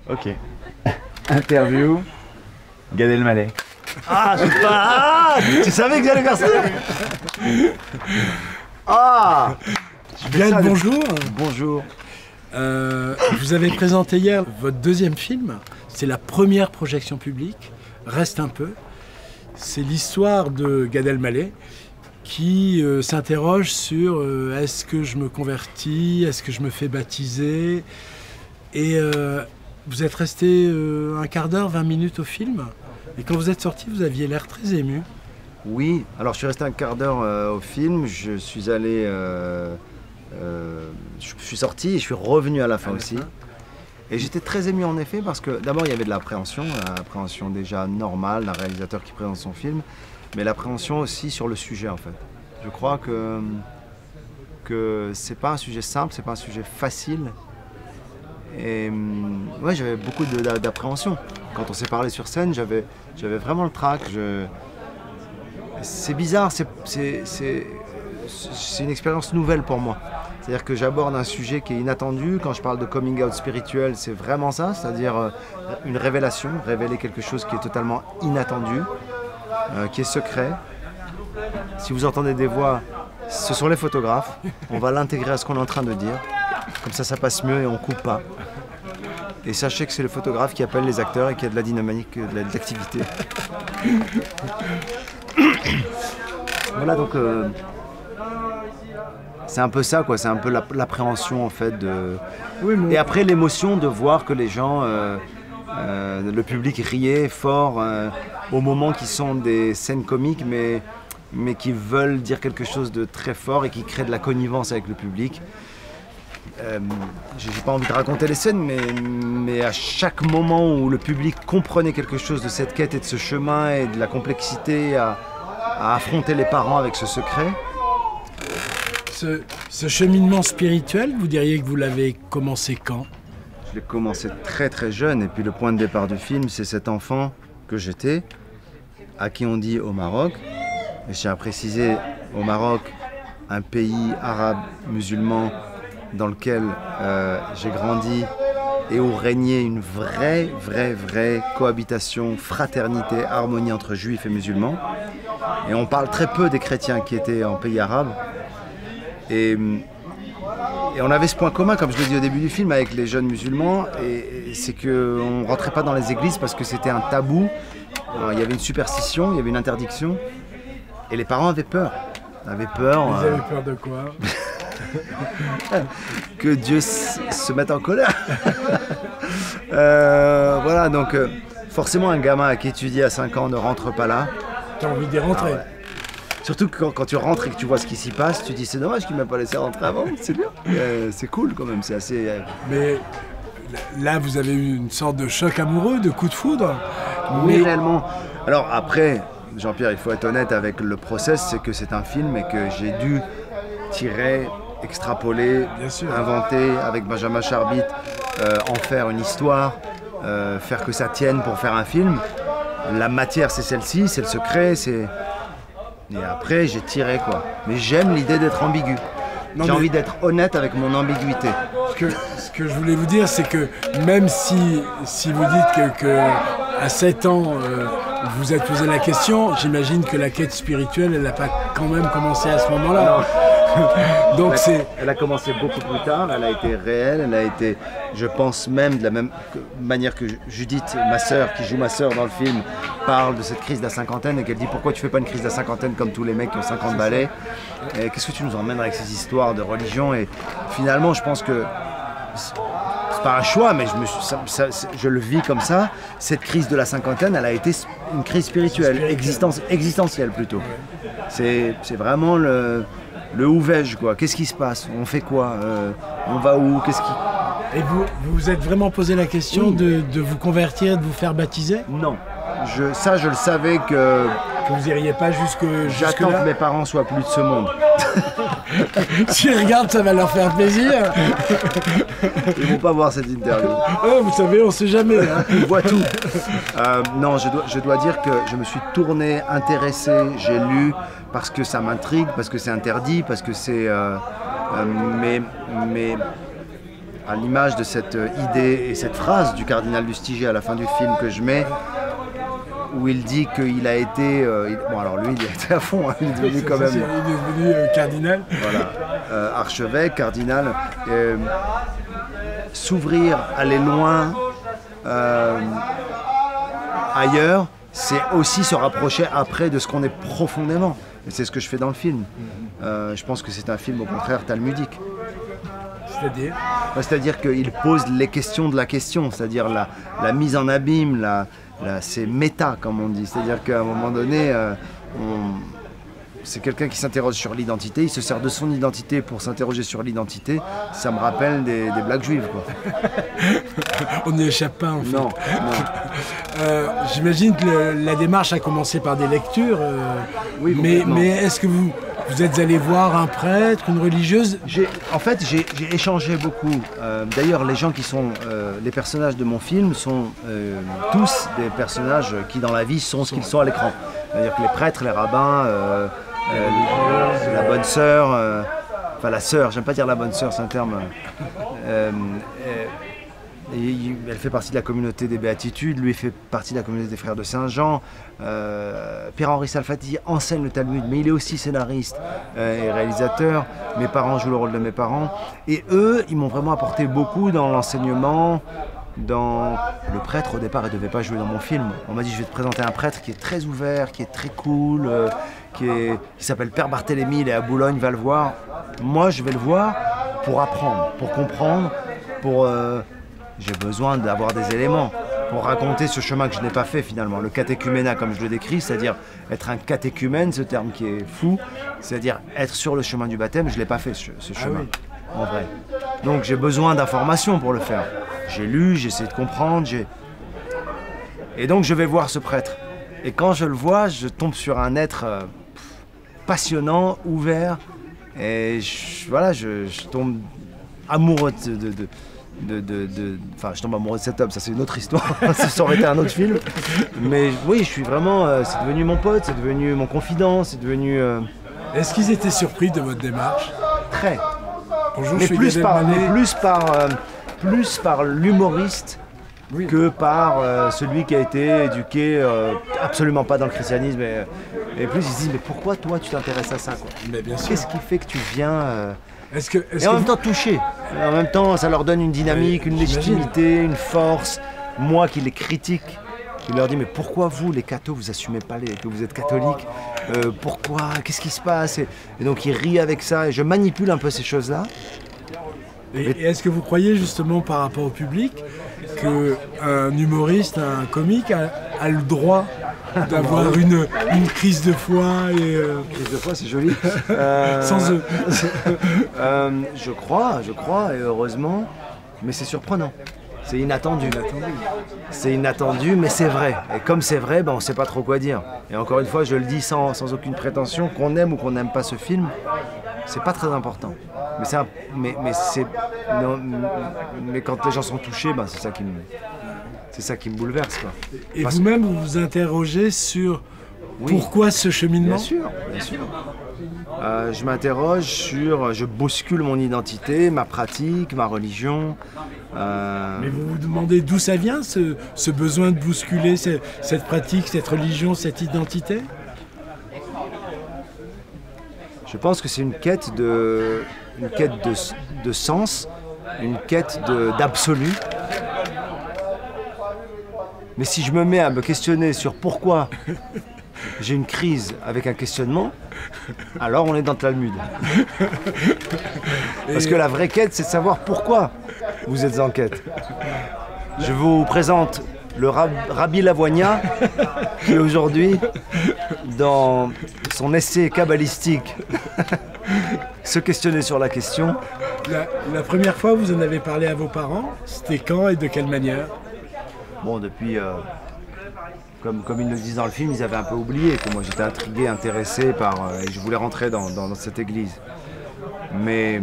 Ok. Interview, Gad Elmaleh. Ah, je sais pas. Ah, tu savais que j'allais faire ça. Ah, Gad, bonjour. Bonjour. Vous avez présenté hier votre deuxième film. C'est la première projection publique. Reste un peu. C'est l'histoire de Gad Elmaleh qui s'interroge sur est-ce que je me convertis, est-ce que je me fais baptiser. Et vous êtes resté un quart d'heure, 20 minutes au film. Et quand vous êtes sorti, vous aviez l'air très ému. Oui, alors je suis resté un quart d'heure au film. Je suis allé. Je suis sorti et je suis revenu à la fin aussi. Et j'étais très ému en effet parce que d'abord il y avait de l'appréhension déjà normale d'un réalisateur qui présente son film, mais l'appréhension aussi sur le sujet en fait. Je crois que c'est pas un sujet simple, c'est pas un sujet facile. Et ouais, j'avais beaucoup d'appréhension. Quand on s'est parlé sur scène, j'avais vraiment le trac. C'est bizarre, c'est une expérience nouvelle pour moi. C'est-à-dire que j'aborde un sujet qui est inattendu. Quand je parle de coming out spirituel, c'est vraiment ça, c'est-à-dire une révélation, révéler quelque chose qui est totalement inattendu, qui est secret. Si vous entendez des voix, ce sont les photographes. On va l'intégrer à ce qu'on est en train de dire. Comme ça passe mieux et on ne coupe pas. Et sachez que c'est le photographe qui appelle les acteurs et qui a de la dynamique, de l'activité. Voilà, donc c'est un peu ça, quoi. C'est un peu l'appréhension en fait de. Oui, mais... Et après l'émotion de voir que les gens, le public riait fort au moment qui sont des scènes comiques, mais qui veulent dire quelque chose de très fort et qui créent de la connivence avec le public. J'ai pas envie de raconter les scènes, mais à chaque moment où le public comprenait quelque chose de cette quête et de ce chemin et de la complexité à affronter les parents avec ce secret. Ce cheminement spirituel, vous diriez que vous l'avez commencé quand? Je l'ai commencé très très jeune, et puis le point de départ du film, c'est cet enfant que j'étais, à qui on dit au Maroc, et je tiens à préciser, au Maroc, un pays arabe musulman dans lequel j'ai grandi et où régnait une vraie cohabitation, fraternité, harmonie entre juifs et musulmans. Et on parle très peu des chrétiens qui étaient en pays arabe. Et on avait ce point commun, comme je l'ai dit au début du film, avec les jeunes musulmans, et c'est qu'on ne rentrait pas dans les églises parce que c'était un tabou. Alors, il y avait une superstition, il y avait une interdiction, et les parents avaient peur. Ils avaient peur de quoi? Que Dieu se mette en colère. Voilà, donc forcément un gamin qui étudie à 5 ans ne rentre pas là. T'as envie d'y rentrer. Ah ouais. Surtout que quand tu rentres et que tu vois ce qui s'y passe, tu te dis c'est dommage qu'il ne m'a pas laissé rentrer avant, c'est bien. C'est cool quand même, c'est assez... Mais là vous avez eu une sorte de choc amoureux, de coup de foudre. Oui, réellement. Alors après, Jean-Pierre, il faut être honnête avec le process, c'est que c'est un film et que j'ai dû tirer, extrapoler, inventer avec Benjamin Charbit, en faire une histoire, faire que ça tienne pour faire un film. La matière c'est celle-ci, c'est le secret, c'est... Et après j'ai tiré quoi. Mais j'aime l'idée d'être ambigu. J'ai envie d'être honnête avec mon ambiguïté. Ce que je voulais vous dire, c'est que même si vous dites que à 7 ans, vous êtes posé la question, j'imagine que la quête spirituelle, elle n'a pas quand même commencé à ce moment-là. Donc elle a commencé beaucoup plus tard, elle a été réelle, elle a été, je pense même de la même manière que Judith, ma sœur, qui joue ma sœur dans le film, parle de cette crise de la cinquantaine et qu'elle dit pourquoi tu fais pas une crise de la cinquantaine comme tous les mecs qui ont 50 balais, et qu'est-ce que tu nous emmènes avec ces histoires de religion. Et finalement je pense que c'est pas un choix, mais je le vis comme ça. Cette crise de la cinquantaine, elle a été une crise spirituelle, existentielle plutôt. C'est vraiment le où vais-je, quoi. Qu'est-ce qui se passe? On fait quoi? On va où? Qu'est-ce qui... Et vous vous êtes vraiment posé la question de vous convertir, de vous faire baptiser? Non. Ça, je le savais que vous n'iriez pas jusque j'attends que mes parents soient plus de ce monde. S'ils regardent, ça va leur faire plaisir. Ils vont pas voir cette interview. Oh, vous savez, on sait jamais. Hein. Ils voient tout. Non, je dois dire que je me suis tourné, intéressé, j'ai lu parce que ça m'intrigue, parce que c'est interdit, parce que c'est... mais à l'image de cette idée et cette phrase du cardinal Lustiger à la fin du film que je mets, où il dit qu'il a été... bon alors lui il a été à fond, hein, il est devenu quand même... Il est devenu cardinal. Voilà, archevêque, cardinal. S'ouvrir, aller loin, ailleurs, c'est aussi se rapprocher après de ce qu'on est profondément. Et c'est ce que je fais dans le film. Je pense que c'est un film au contraire talmudique. C'est-à-dire C'est-à-dire qu'il pose les questions de la question, c'est-à-dire la mise en abîme, c'est méta comme on dit. C'est-à-dire qu'à un moment donné, c'est quelqu'un qui s'interroge sur l'identité, il se sert de son identité pour s'interroger sur l'identité. Ça me rappelle des blagues juives, quoi. On n'y échappe pas en fait. Non, non. J'imagine que la démarche a commencé par des lectures, Oui, mais complètement. est-ce que vous êtes allé voir un prêtre, une religieuse? En fait, j'ai échangé beaucoup. D'ailleurs, les gens qui sont les personnages de mon film sont tous des personnages qui, dans la vie, sont ce qu'ils sont à l'écran. C'est-à-dire que les prêtres, les rabbins, la bonne sœur, enfin la sœur, j'aime pas dire la bonne sœur, c'est un terme. Elle fait partie de la communauté des Béatitudes, lui fait partie de la communauté des Frères de Saint-Jean. Pierre-Henri Salfati enseigne le Talmud, mais il est aussi scénariste et réalisateur. Mes parents jouent le rôle de mes parents. Et eux, ils m'ont vraiment apporté beaucoup dans l'enseignement. Le prêtre, au départ, il ne devait pas jouer dans mon film. On m'a dit, je vais te présenter un prêtre qui est très ouvert, qui est très cool, qui s'appelle Père Barthélemy, il est à Boulogne, va le voir. Moi, je vais le voir pour apprendre, pour comprendre, j'ai besoin d'avoir des éléments pour raconter ce chemin que je n'ai pas fait finalement. Le catéchuménat, comme je le décris, c'est-à-dire être un catéchumène, ce terme qui est fou, c'est-à-dire être sur le chemin du baptême, je ne l'ai pas fait ce chemin, en vrai. Donc j'ai besoin d'informations pour le faire. J'ai lu, j'ai essayé de comprendre, et donc je vais voir ce prêtre. Et quand je le vois, je tombe sur un être passionnant, ouvert, et je tombe amoureux enfin, je tombe amoureux de cet homme, ça c'est une autre histoire, ça aurait été un autre film. Mais oui, je suis vraiment, c'est devenu mon pote, c'est devenu mon confident, c'est devenu... Est-ce qu'ils étaient surpris de votre démarche? Très. Bonjour, Mais je suis plus par l'humoriste que par celui qui a été éduqué absolument pas dans le christianisme. Et plus ils se disent, mais pourquoi toi tu t'intéresses à ça, quoi? Mais bien sûr. Qu'est-ce qui fait que tu viens... Et en même temps touché. Et en même temps, ça leur donne une dynamique, une légitimité, une force. Moi qui les critique, je leur dis, mais pourquoi vous, les cathos, vous assumez pas que vous êtes catholiques? Pourquoi? Qu'est-ce qui se passe? Et donc ils rient avec ça, et je manipule un peu ces choses-là. Et est-ce que vous croyez justement par rapport au public qu'un humoriste, un comique a le droit d'avoir une crise de foi Crise de foi, c'est joli. sans eux? Je crois, et heureusement, mais c'est surprenant. C'est inattendu. C'est inattendu, mais c'est vrai. Et comme c'est vrai, on ne sait pas trop quoi dire. Et encore une fois, je le dis sans aucune prétention, qu'on aime ou qu'on n'aime pas ce film, c'est pas très important. Mais quand les gens sont touchés, c'est ça qui me bouleverse, quoi. Et vous-même, vous vous interrogez sur pourquoi ce cheminement? Bien sûr. Je m'interroge je bouscule mon identité, ma pratique, ma religion. Mais vous vous demandez d'où ça vient, ce besoin de bousculer cette pratique, cette religion, cette identité? Je pense que c'est une quête de sens, une quête d'absolu. Mais si je me mets à me questionner sur pourquoi j'ai une crise avec un questionnement, alors on est dans le Talmud. Parce que la vraie quête, c'est de savoir pourquoi vous êtes en quête. Je vous présente le Rabbi Lavoigna, qui aujourd'hui, dans son essai kabbalistique, se questionnait sur la question. La première fois vous en avez parlé à vos parents, c'était quand et de quelle manière? Bon, depuis, comme ils le disent dans le film, ils avaient un peu oublié que moi j'étais intrigué, intéressé et je voulais rentrer dans cette église. Mais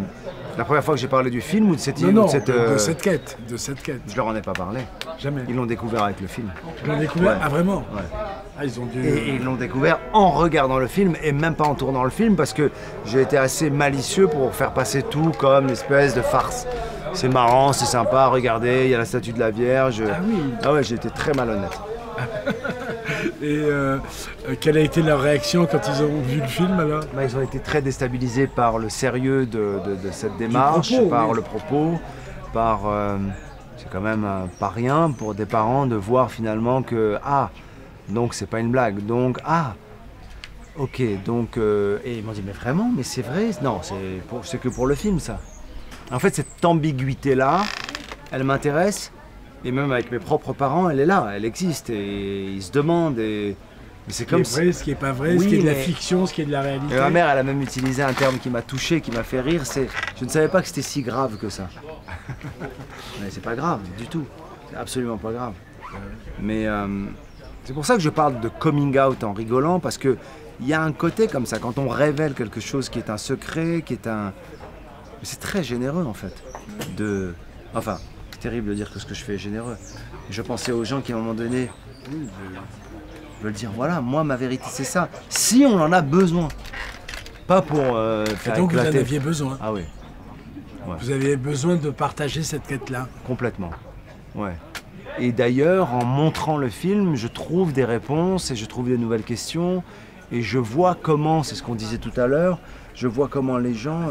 la première fois que j'ai parlé du film ou de cette de cette quête. Je leur en ai pas parlé. Jamais. Ils l'ont découvert avec le film. Ils l'ont découvert? Ouais. Ah vraiment? Ouais. Ah, ils ont dû... Et ils l'ont découvert en regardant le film et même pas en tournant le film parce que j'ai été assez malicieux pour faire passer tout comme une espèce de farce. c'est marrant, c'est sympa, regardez, il y a la statue de la Vierge. Ah oui. Ah ouais, j'ai été très malhonnête. Et quelle a été leur réaction quand ils ont vu le film alors? Bah, ils ont été très déstabilisés par le sérieux de cette démarche, propos, par oui. le propos, par... c'est quand même pas rien pour des parents de voir finalement que... Ah, donc c'est pas une blague, donc... Ah, ok, donc... et ils m'ont dit, mais vraiment, mais c'est vrai? Non, c'est que pour le film, ça. En fait, cette ambiguïté-là, elle m'intéresse. Et même avec mes propres parents, elle est là, elle existe. Et ils se demandent. Et c'est comme Ce qui est vrai, ce qui n'est pas vrai, Oui, ce qui est de la mais- fiction, ce qui est de la réalité. Et ma mère, elle a même utilisé un terme qui m'a touché, qui m'a fait rire. C'est, je ne savais pas que c'était si grave que ça. Mais c'est pas grave du tout. C'est absolument pas grave. Mais c'est pour ça que je parle de coming out en rigolant, parce que il y a un côté comme ça quand on révèle quelque chose qui est un secret, qui est un. C'est très généreux en fait. Enfin, c'est terrible de dire que ce que je fais est généreux. Je pensais aux gens qui à un moment donné veulent dire voilà, moi ma vérité c'est ça. Si on en a besoin, pas pour Et faire donc vous en éclater. aviez besoin. Ah oui, Vous avez besoin de partager cette quête-là. complètement. Ouais. Et d'ailleurs, en montrant le film, je trouve des réponses et je trouve des nouvelles questions. Et je vois comment, c'est ce qu'on disait tout à l'heure, je vois comment les gens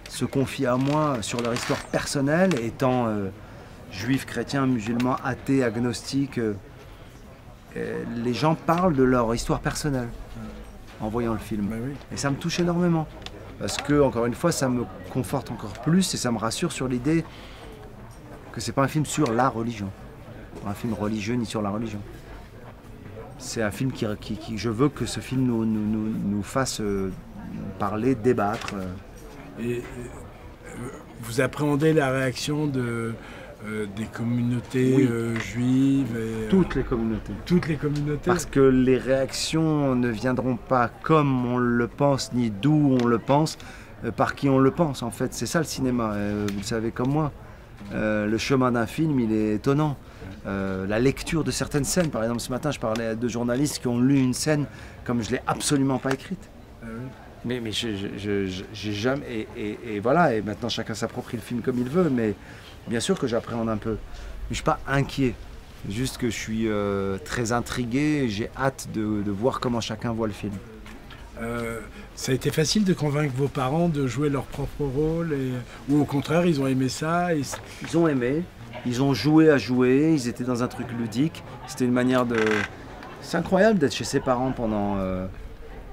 se confient à moi sur leur histoire personnelle, étant juifs, chrétiens, musulmans, athées, agnostiques. Les gens parlent de leur histoire personnelle en voyant le film. Bah oui. Et ça me touche énormément. Parce que, encore une fois, ça me conforte encore plus et ça me rassure sur l'idée que c'est pas un film sur la religion. Pas un film religieux ni sur la religion. C'est un film qui je veux que ce film nous fasse parler, débattre. Et vous appréhendez la réaction des communautés Oui. juives et, Toutes les communautés. toutes les communautés. Parce que les réactions ne viendront pas comme on le pense, ni d'où on le pense, par qui on le pense en fait. C'est ça le cinéma, vous le savez comme moi. Le chemin d'un film, il est étonnant. La lecture de certaines scènes, par exemple ce matin je parlais à deux journalistes qui ont lu une scène comme je ne l'ai absolument pas écrite. Ah oui. Mais j'ai jamais... Et voilà, et maintenant chacun s'approprie le film comme il veut, mais bien sûr que j'appréhende un peu. Mais je ne suis pas inquiet, juste que je suis très intrigué et j'ai hâte de voir comment chacun voit le film. Ça a été facile de convaincre vos parents de jouer leur propre rôle ou au contraire ils ont aimé ça et... Ils ont aimé, ils ont joué à jouer, ils étaient dans un truc ludique. C'était une manière de... C'est incroyable d'être chez ses parents pendant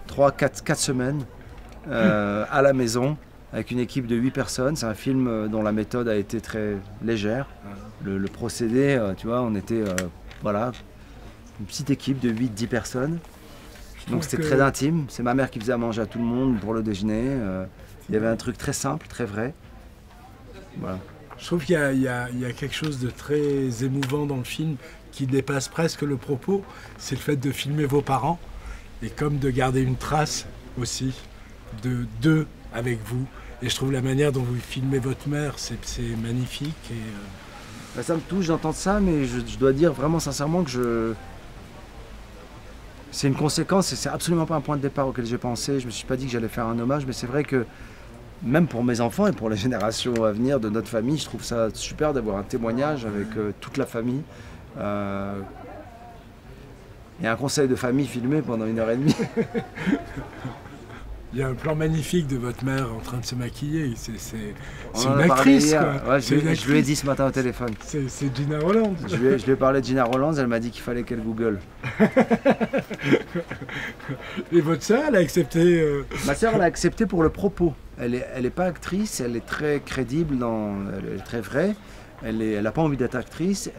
3-4 semaines à la maison avec une équipe de 8 personnes. C'est un film dont la méthode a été très légère. Le procédé, tu vois, on était voilà, une petite équipe de 8-10 personnes. Donc c'était très intime. C'est ma mère qui faisait à manger à tout le monde pour le déjeuner. Il y avait un truc très simple, très vrai. Voilà. Je trouve qu'il y a quelque chose de très émouvant dans le film qui dépasse presque le propos. C'est le fait de filmer vos parents et comme de garder une trace aussi d'eux avec vous. Et je trouve la manière dont vous filmez votre mère, c'est magnifique. Et, Ça me touche d'entendre ça, mais je dois dire vraiment sincèrement que c'est une conséquence et c'est absolument pas un point de départ auquel j'ai pensé. Je me suis pas dit que j'allais faire un hommage, mais c'est vrai que même pour mes enfants et pour les générations à venir de notre famille, je trouve ça super d'avoir un témoignage avec toute la famille. Et un conseil de famille filmé pendant 1h30. il y a un plan magnifique de votre mère en train de se maquiller. C'est On en une a parlé actrice, hier. quoi. Ouais, C'est une je lui ai actrice. dit ce matin au téléphone. C'est Gina Rolland. Je lui ai parlé de Gina Rolland, elle m'a dit qu'il fallait qu'elle google. Et votre sœur, elle a accepté. Ma sœur, elle a accepté pour le propos. Elle est pas actrice, elle est très crédible, elle est très vraie. Elle n'a pas envie d'être actrice,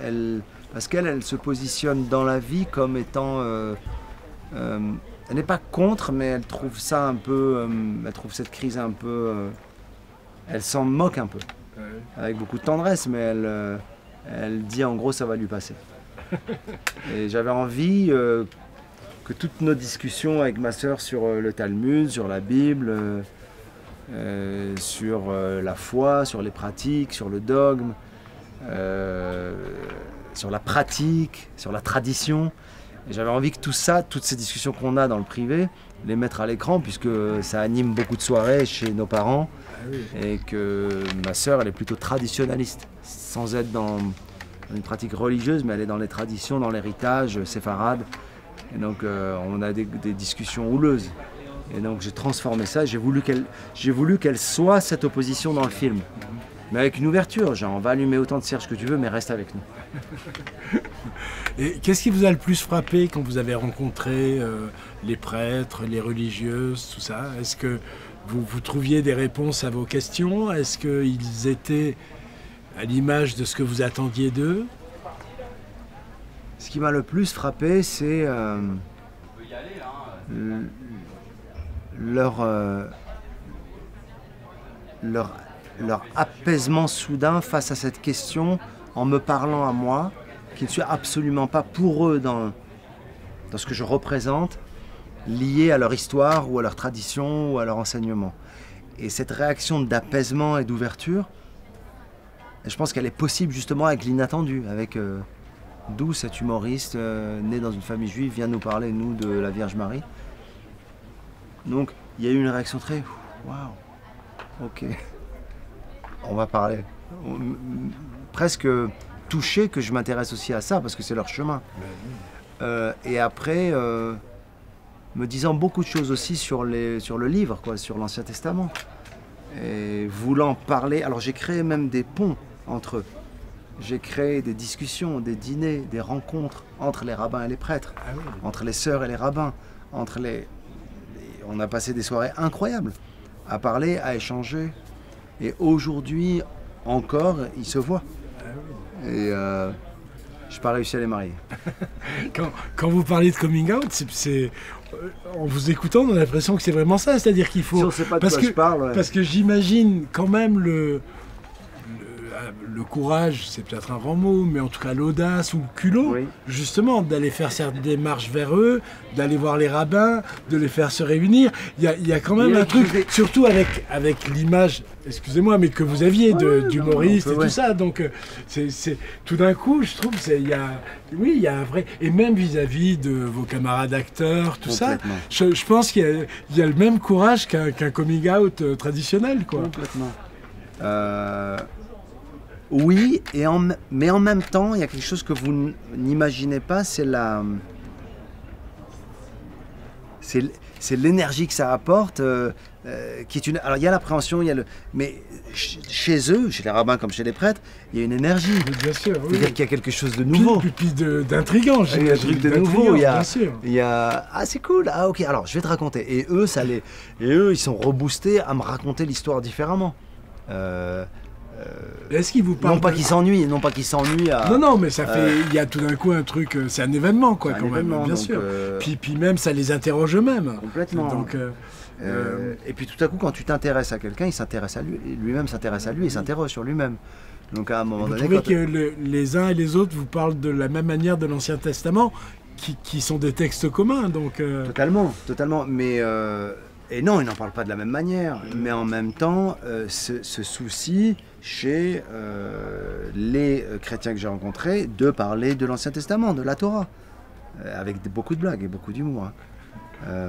parce qu'elle se positionne dans la vie comme étant... elle n'est pas contre, mais elle trouve ça un peu... elle trouve cette crise un peu... elle s'en moque un peu, avec beaucoup de tendresse, mais elle dit en gros ça va lui passer. Et j'avais envie que toutes nos discussions avec ma sœur sur le Talmud, sur la Bible, sur la foi, sur les pratiques, sur le dogme, sur la pratique, sur la tradition, Et j'avais envie que tout ça, toutes ces discussions qu'on a dans le privé, les mettre à l'écran, puisque ça anime beaucoup de soirées chez nos parents. Ah oui. Et que ma sœur, elle est plutôt traditionnaliste, sans être dans une pratique religieuse, mais elle est dans les traditions, dans l'héritage séfarade. Et donc on a des discussions houleuses. Et donc j'ai transformé ça, j'ai voulu qu'elle soit cette opposition dans le film. Mais avec une ouverture, genre on va allumer autant de cierges que tu veux, mais reste avec nous. Et qu'est-ce qui vous a le plus frappé quand vous avez rencontré les prêtres, les religieuses, tout ça? Est-ce que vous trouviez des réponses à vos questions? Est-ce qu'ils étaient à l'image de ce que vous attendiez d'eux? Ce qui m'a le plus frappé, c'est leur apaisement soudain face à cette question, en me parlant à moi, qui ne suis absolument pas pour eux dans ce que je représente, lié à leur histoire ou à leur tradition ou à leur enseignement. Et cette réaction d'apaisement et d'ouverture, je pense qu'elle est possible justement avec l'inattendu, avec d'où cet humoriste né dans une famille juive vient nous parler, nous, de la Vierge Marie. Donc il y a eu une réaction très waouh, ok, on va parler. Presque touché que je m'intéresse aussi à ça parce que c'est leur chemin. Et après, me disant beaucoup de choses aussi sur le livre, quoi, sur l'Ancien Testament. Et voulant parler, alors j'ai créé même des ponts entre eux. J'ai créé des discussions, des dîners, des rencontres entre les rabbins et les prêtres, entre les sœurs et les rabbins, on a passé des soirées incroyables à parler, à échanger. Et aujourd'hui encore, ils se voient. Et je n'ai pas réussi à les marier. Quand vous parlez de coming out, en vous écoutant, on a l'impression que c'est vraiment ça. C'est-à-dire qu'il faut... Si on ne sait pas de quoi je parle... Ouais. Parce que j'imagine quand même le courage, c'est peut-être un grand mot, mais en tout cas l'audace ou le culot, oui, justement, d'aller faire cette démarche vers eux, d'aller voir les rabbins, de les faire se réunir. Il y a quand même un truc, surtout avec l'image, excusez-moi, mais que vous aviez d'humoriste et tout ça. Donc, c'est tout d'un coup, je trouve qu'il y a un vrai... Et même vis-à-vis de vos camarades acteurs, tout ça, je pense qu'il y a le même courage qu'un coming out traditionnel, quoi. Complètement. Oui, mais en même temps, il y a quelque chose que vous n'imaginez pas, c'est l'énergie que ça apporte, qui est une... Alors il y a l'appréhension, mais chez eux, chez les rabbins comme chez les prêtres, il y a une énergie. Bien sûr, oui. C'est-à-dire qu'il y a quelque chose de nouveau. Puis d'intriguant, il y a un truc de nouveau. Bien sûr. Il y a... Ah, c'est cool. Ah, ok. Alors, je vais te raconter. Et eux, ils sont reboostés à me raconter l'histoire différemment. Est-ce qu'il vous parle non pas qu'ils s'ennuient à... Non, mais ça fait... Il y a tout d'un coup un truc... C'est un événement, quoi, quand même, bien donc, sûr. Puis même, ça les interroge eux-mêmes. Complètement. Donc, et puis tout à coup, quand tu t'intéresses à quelqu'un, il s'intéresse à lui. Lui-même s'intéresse à lui et s'interroge sur lui-même. Donc à un moment donné... Vous trouvez que les uns et les autres vous parlent de la même manière de l'Ancien Testament, qui sont des textes communs, donc... Totalement. Mais... Et non, ils n'en parlent pas de la même manière, mais en même temps, ce souci chez les chrétiens que j'ai rencontrés de parler de l'Ancien Testament, de la Torah, avec beaucoup de blagues et beaucoup d'humour.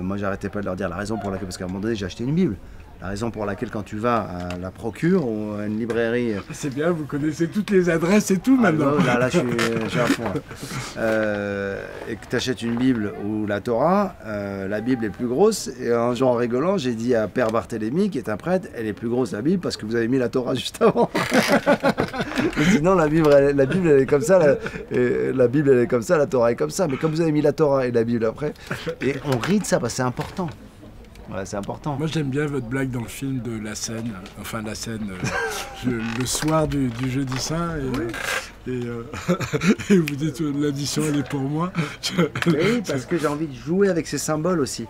Moi, j'arrêtais pas de leur dire la raison pour laquelle, parce qu'à un moment donné, j'ai acheté une Bible. La raison pour laquelle, quand tu vas à la Procure ou à une librairie... C'est bien, vous connaissez toutes les adresses et tout maintenant. Non, là, je suis à fond. Et que tu achètes une Bible ou la Torah, la Bible est plus grosse. Et un jour, en rigolant, j'ai dit à Père Barthélemy, qui est un prêtre, elle est plus grosse la Bible parce que vous avez mis la Torah juste avant. Sinon, la Bible, elle est comme ça. La Bible, elle est comme ça, la Torah est comme ça. Mais comme vous avez mis la Torah et la Bible après, et on rit de ça parce que c'est important. Ouais, c'est important. Moi, j'aime bien votre blague dans le film de la scène, le soir du jeudi saint, et vous dites l'addition, elle est pour moi. Oui, parce que j'ai envie de jouer avec ces symboles aussi.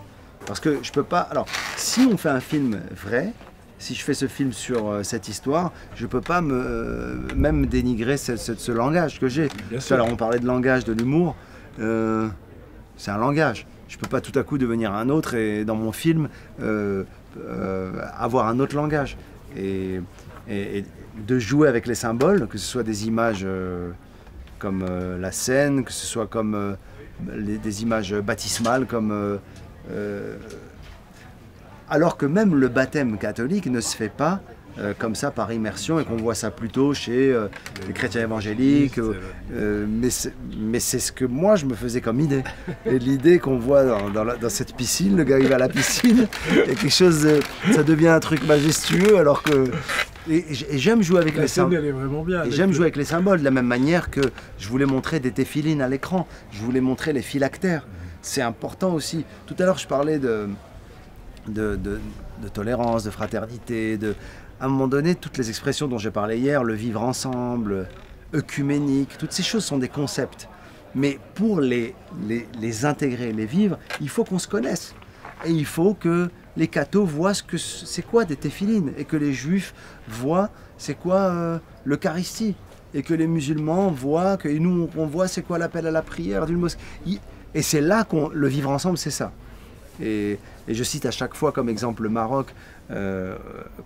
Parce que je peux pas... Alors, si on fait un film vrai, si je fais ce film sur cette histoire, je peux pas même dénigrer ce langage que j'ai. Alors, on parlait de langage, de l'humour. C'est un langage. Je ne peux pas tout à coup devenir un autre et dans mon film avoir un autre langage. Et de jouer avec les symboles, que ce soit des images comme la scène, que ce soit comme des images baptismales comme... alors que même le baptême catholique ne se fait pas comme ça par immersion et qu'on voit ça plutôt chez les chrétiens évangéliques. Mais c'est ce que moi je me faisais comme idée. Et l'idée qu'on voit dans cette piscine, le gars il va à la piscine, et quelque chose, ça devient un truc majestueux alors que... Et j'aime jouer avec les symboles. Elle est vraiment bien. Et j'aime jouer avec les symboles de la même manière que je voulais montrer des téphilines à l'écran. Je voulais montrer les phylactères. C'est important aussi. Tout à l'heure je parlais de tolérance, de fraternité, à un moment donné, toutes les expressions dont j'ai parlé hier, le vivre ensemble, œcuménique, toutes ces choses sont des concepts. Mais pour les intégrer, les vivre, il faut qu'on se connaisse. Et il faut que les cathos voient c'est quoi des téphilines, et que les juifs voient c'est quoi l'Eucharistie, et que les musulmans voient, et nous on voit c'est quoi l'appel à la prière d'une mosquée. Et c'est là le vivre ensemble, c'est ça. Et je cite à chaque fois comme exemple le Maroc,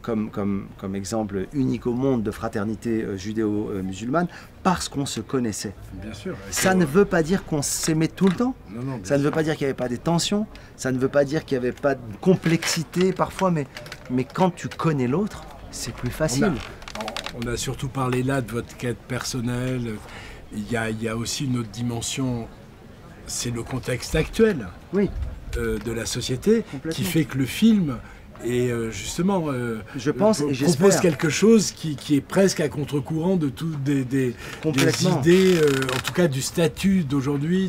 comme exemple unique au monde de fraternité judéo-musulmane, parce qu'on se connaissait. Bien sûr. Ça ne veut pas dire qu'on s'aimait tout le temps. Non, ça ne veut pas dire qu'il n'y avait pas des tensions. Ça ne veut pas dire qu'il n'y avait pas de complexité parfois. Mais quand tu connais l'autre, c'est plus facile. On a surtout parlé là de votre quête personnelle. Il y a aussi une autre dimension, c'est le contexte actuel. Oui. De la société qui fait que le film est justement je pense et propose quelque chose qui est presque à contre-courant de toutes des idées, en tout cas du statut d'aujourd'hui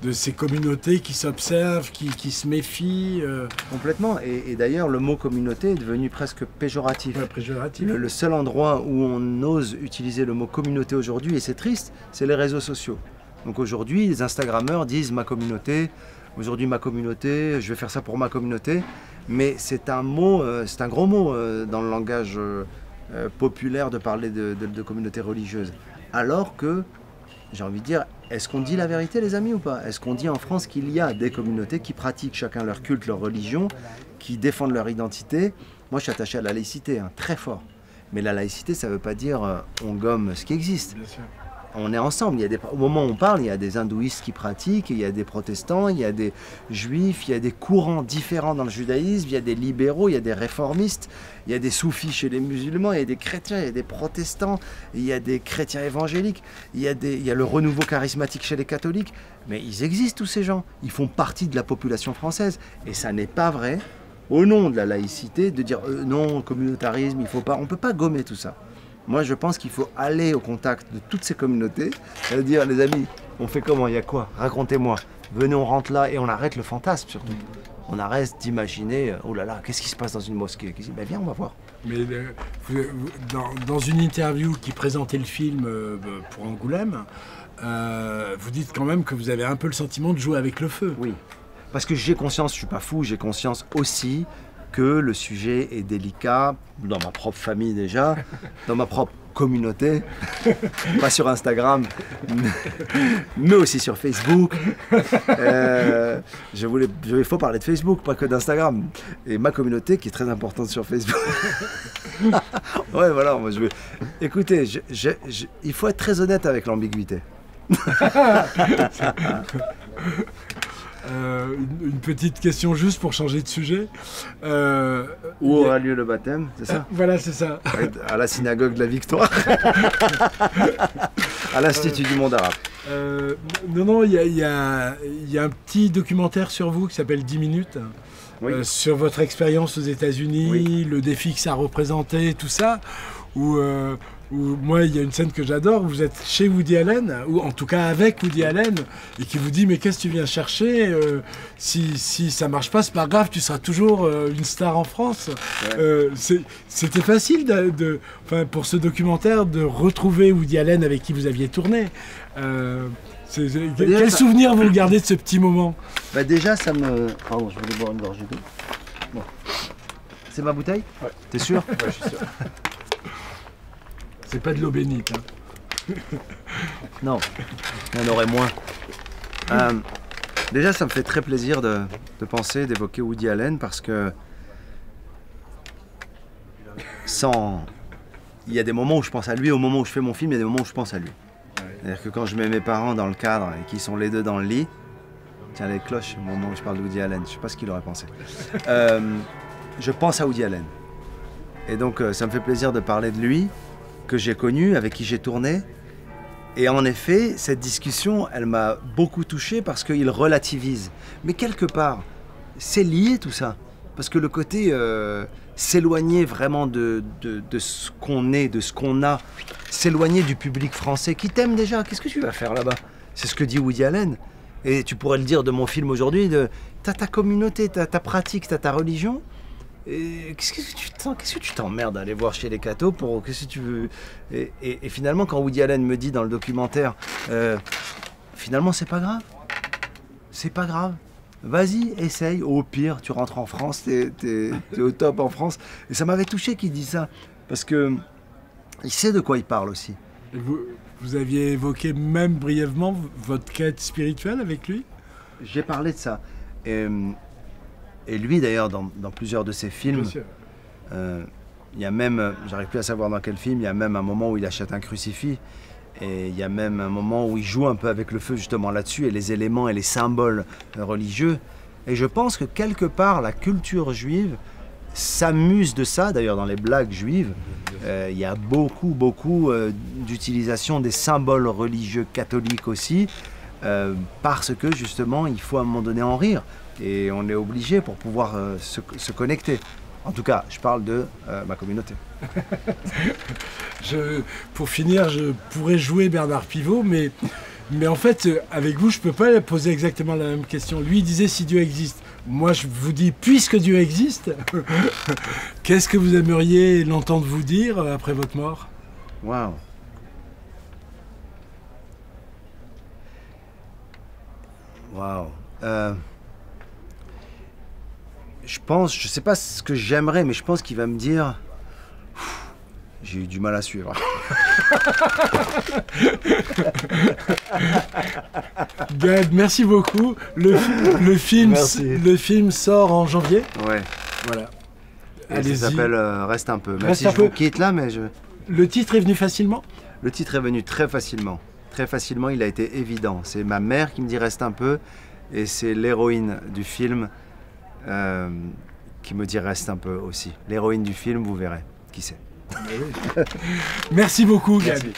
de ces communautés qui s'observent, qui se méfient. Complètement. Et d'ailleurs le mot communauté est devenu presque péjoratif. Ouais, péjoratif. Le seul endroit où on ose utiliser le mot communauté aujourd'hui, et c'est triste, c'est les réseaux sociaux. Donc aujourd'hui les Instagrammeurs disent ma communauté. Aujourd'hui, ma communauté, je vais faire ça pour ma communauté. Mais c'est un mot, c'est un gros mot dans le langage populaire de parler de communauté religieuse. Alors que, j'ai envie de dire, est-ce qu'on dit la vérité, les amis, ou pas? Est-ce qu'on dit en France qu'il y a des communautés qui pratiquent chacun leur culte, leur religion, qui défendent leur identité? Moi, je suis attaché à la laïcité, hein, très fort. Mais la laïcité, ça ne veut pas dire on gomme ce qui existe. Bien sûr. On est ensemble. Au moment où on parle, il y a des hindouistes qui pratiquent, il y a des protestants, il y a des juifs, il y a des courants différents dans le judaïsme, il y a des libéraux, il y a des réformistes, il y a des soufis chez les musulmans, il y a des chrétiens, il y a des protestants, il y a des chrétiens évangéliques, il y a le renouveau charismatique chez les catholiques. Mais ils existent tous ces gens. Ils font partie de la population française. Et ça n'est pas vrai, au nom de la laïcité, de dire non, communautarisme, il faut pas. On ne peut pas gommer tout ça. Moi, je pense qu'il faut aller au contact de toutes ces communautés et dire, les amis, on fait comment? Il y a quoi? Racontez-moi. Venez, on rentre là et on arrête le fantasme, surtout. On arrête d'imaginer, oh là là, qu'est-ce qui se passe dans une mosquée? Ben viens, on va voir. Mais dans une interview qui présentait le film pour Angoulême, vous dites quand même que vous avez un peu le sentiment de jouer avec le feu. Oui, parce que j'ai conscience, je ne suis pas fou, j'ai conscience aussi que le sujet est délicat, dans ma propre famille déjà, dans ma propre communauté, pas sur Instagram, mais aussi sur Facebook. Il faut parler de Facebook, pas que d'Instagram. Et ma communauté qui est très importante sur Facebook. Ouais, voilà, moi je veux... Écoutez, il faut être très honnête avec l'ambiguïté. Une petite question juste pour changer de sujet. Où aura lieu le baptême, c'est ça? Voilà, c'est ça. À la synagogue de la Victoire. À l'Institut du monde arabe. Non, il y a un petit documentaire sur vous qui s'appelle 10 minutes. Oui. Sur votre expérience aux États-Unis, oui. Le défi que ça représentait, tout ça. Où moi, il y a une scène que j'adore, vous êtes chez Woody Allen, ou en tout cas avec Woody Allen, et qui vous dit, mais qu'est-ce que tu viens chercher? Si ça marche pas, c'est pas grave, tu seras toujours une star en France. Ouais. C'était facile pour ce documentaire de retrouver Woody Allen avec qui vous aviez tourné. Quel souvenir vous gardez de ce petit moment? Déjà, ça me... Pardon, je voulais boire une gorgée d'eau. Bon. C'est ma bouteille? Ouais. T'es sûr? Ouais, je suis sûr. C'est pas de l'eau bénite. Hein. Non, il y en aurait moins. Déjà, ça me fait très plaisir de penser, d'évoquer Woody Allen parce que il y a des moments où je pense à lui, au moment où je fais mon film, il y a des moments où je pense à lui. C'est-à-dire que quand je mets mes parents dans le cadre et qu'ils sont les deux dans le lit, Tiens, les cloches, au moment où je parle de Woody Allen, je sais pas ce qu'il aurait pensé. Je pense à Woody Allen. Et donc, ça me fait plaisir de parler de lui, que j'ai connu, avec qui j'ai tourné. Et en effet, cette discussion, elle m'a beaucoup touché parce qu'il relativise. Mais quelque part, c'est lié tout ça. Parce que le côté s'éloigner vraiment de ce qu'on est, de ce qu'on a, s'éloigner du public français qui t'aime déjà. Qu'est-ce que tu vas faire là-bas? C'est ce que dit Woody Allen. Et tu pourrais le dire de mon film aujourd'hui, t'as ta communauté, t'as ta pratique, t'as ta religion. Et qu'est-ce que tu t'emmerdes à aller voir chez les cathos pour qu'est-ce que tu veux et finalement quand Woody Allen me dit dans le documentaire finalement c'est pas grave, vas-y essaye, au pire tu rentres en France, t'es au top en France. Et ça m'avait touché qu'il dise ça parce que il sait de quoi il parle aussi. Et vous aviez évoqué même brièvement votre quête spirituelle avec lui? J'ai parlé de ça. Et lui, d'ailleurs, dans plusieurs de ses films, il y a même, j'arrive plus à savoir dans quel film, il y a même un moment où il achète un crucifix. Et il y a même un moment où il joue un peu avec le feu, justement, là-dessus, et les éléments et les symboles religieux. Et je pense que, quelque part, la culture juive s'amuse de ça. D'ailleurs, dans les blagues juives, il y a beaucoup d'utilisation des symboles religieux catholiques aussi, parce que, justement, il faut à un moment donné en rire. Et on est obligé pour pouvoir se connecter. En tout cas, je parle de ma communauté. Pour finir, je pourrais jouer Bernard Pivot, mais en fait, avec vous, je ne peux pas poser exactement la même question. Lui, il disait si Dieu existe. Moi, je vous dis, puisque Dieu existe, qu'est-ce que vous aimeriez l'entendre vous dire après votre mort? Waouh! Waouh! Je sais pas ce que j'aimerais, mais je pense qu'il va me dire j'ai eu du mal à suivre. Gad, merci beaucoup. Le film sort en janvier. Ouais. Voilà. Et ça s'appelle Reste un peu. Même si je vous quitte là, mais Le titre est venu facilement? Le titre est venu très facilement. Très facilement, il a été évident. C'est ma mère qui me dit Reste un peu, et c'est l'héroïne du film qui me dit Reste un peu aussi. L'héroïne du film, vous verrez qui c'est. Merci beaucoup, Gad. Merci.